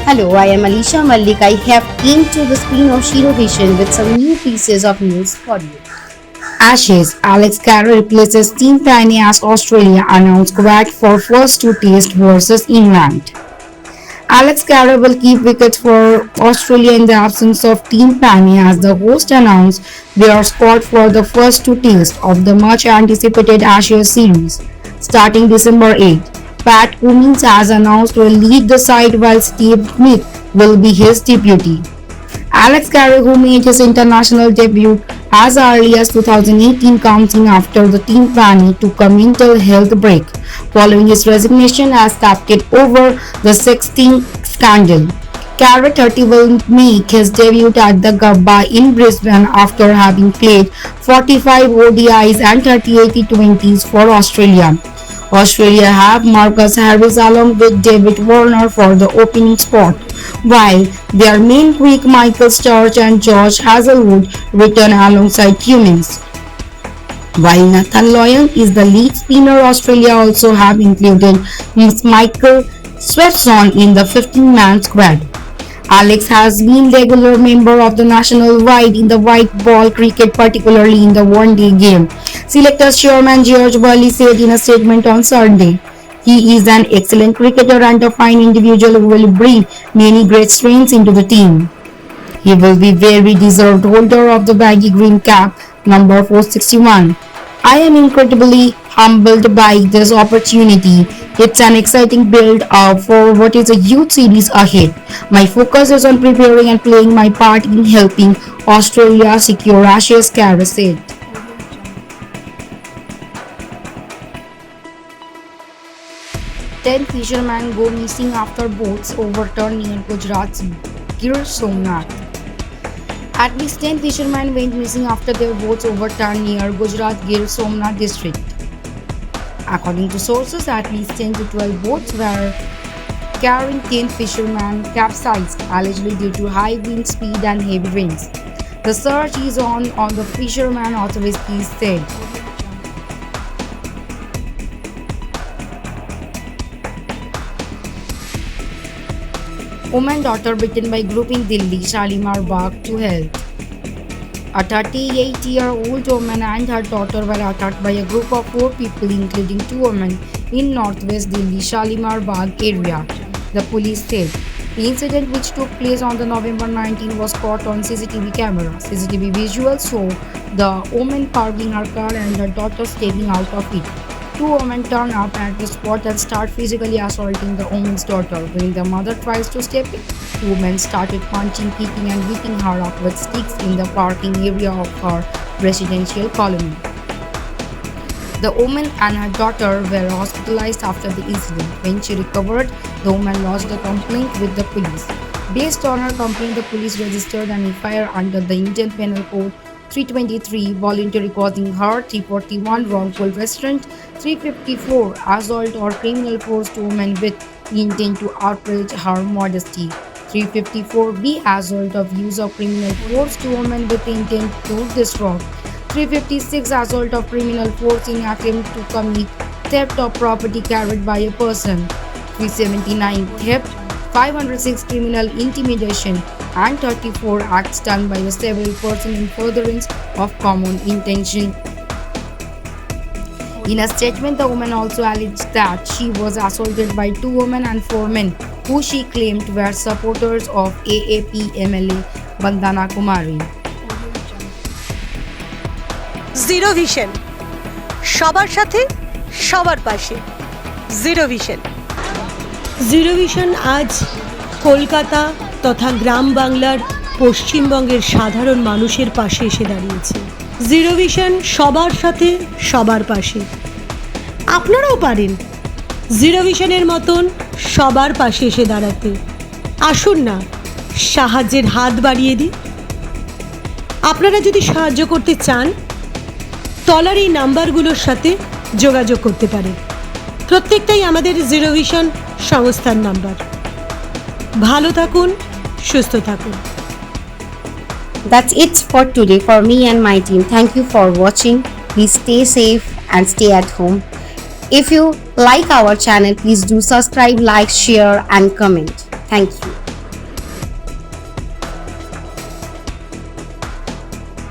Hello, I am Alisha Malik. I have came to the screen of Shiro Vision with some new pieces of news for you. Ashes. Alex Carroll replaces Team Payne as Australia announced squad for first two test versus England. Alex Carroll will keep wickets for Australia in the absence of Team Payne as the host announced their squad for the first two tests of the much anticipated Ashes series starting December 8. Pat Cummins has announced will lead the side while Steve Smith will be his deputy. Alex Carroll, who made his international debut as early as 2018, comes in after the Team Payne took a mental health break following his resignation as captain over the sexting scandal. Carroll 30 will make his debut at the Gabba in Brisbane after having played 45 ODIs and 38 T20s for Australia. Australia have Marcus Harris along with David Warner for the opening spot, while their main quick Michael Starch and Josh Hazlewood return alongside Cummins. While Nathan Lyon is the lead spinner, Australia also have included Michael Swepson in the 15-man squad. Alex has been regular member of the national wide in the white ball cricket, particularly in the one-day game. Selectors chairman George Burley said in a statement on Sunday, "He is an excellent cricketer and a fine individual who will bring many great strengths into the team. He will be very deserved holder of the baggy green cap, number 461. I am incredibly humbled by this opportunity. It's an exciting build-up for what is a youth series ahead. My focus is on preparing and playing my part in helping Australia secure Ashes," Carroll said. Ten fishermen go missing after boats overturned near Gujarat's Gir Somnath. At least 10 fishermen went missing after their boats overturned near Gujarat Gir Somnath district. According to sources, at least 10 to 12 boats were carrying 10 fishermen capsized, allegedly due to high wind speed and heavy rains. The search is on the fishermen, authorities said. Woman daughter bitten by group in Delhi, Shalimar Bagh to health. A 38-year-old woman and her daughter were attacked by a group of 4 people, including 2 women, in northwest Delhi, Shalimar Bagh area, the police said. The incident, which took place on the November 19, was caught on CCTV camera. CCTV visuals show the woman parking her car and her daughter stepping out of it. 2 women turn up at the spot and start physically assaulting the woman's daughter. When the mother tries to step in, 2 men started punching, kicking and beating her up with sticks in the parking area of her residential colony. The woman and her daughter were hospitalized after the incident. When she recovered, the woman lodged a complaint with the police. Based on her complaint, the police registered an FIR under the Indian Penal Code 323, voluntary causing hurt, 341, wrongful restraint, 354, assault or criminal force to woman with intent to outrage her modesty, 354B, assault of use of criminal force to woman with intent to disrobe, 356, assault of criminal force in attempt to commit theft of property carried by a person, 379, theft, 506, criminal intimidation, and 34 acts done by a several person in furtherance of common intention. In a statement, the woman also alleged that she was assaulted by 2 women and 4 men who she claimed were supporters of AAP MLA Bandana Kumari. Zero vision, সবার সাথে সবার পাশে। Zero vision. Zero vision আজ কলকাতা তথা গ্রাম বাংলার পশ্চিমবঙ্গের সাধারণ মানুষের পাশে এসে দাঁড়িয়েছে। জিরো ভিশন সবার সাথে সবার পাশে। আপনারাও পারেন জিরো ভিশনের মতন সবার পাশে এসে দাঁড়াতে। আসুন না, সাহায্যের হাত বাড়িয়ে দিই। আপনারা যদি সাহায্য করতে চান, তলার এই নাম্বারগুলোর সাথে যোগাযোগ করতে পারেন। প্রত্যেকটাই আমাদের জিরো ভিশন সংস্থার নাম্বার। ভালো থাকুন, সুস্থ থাকুন। That's it for today for me and my team. Thank you for watching. Please stay safe and stay at home. If you like our channel, please do subscribe, like, share and comment. Thank you.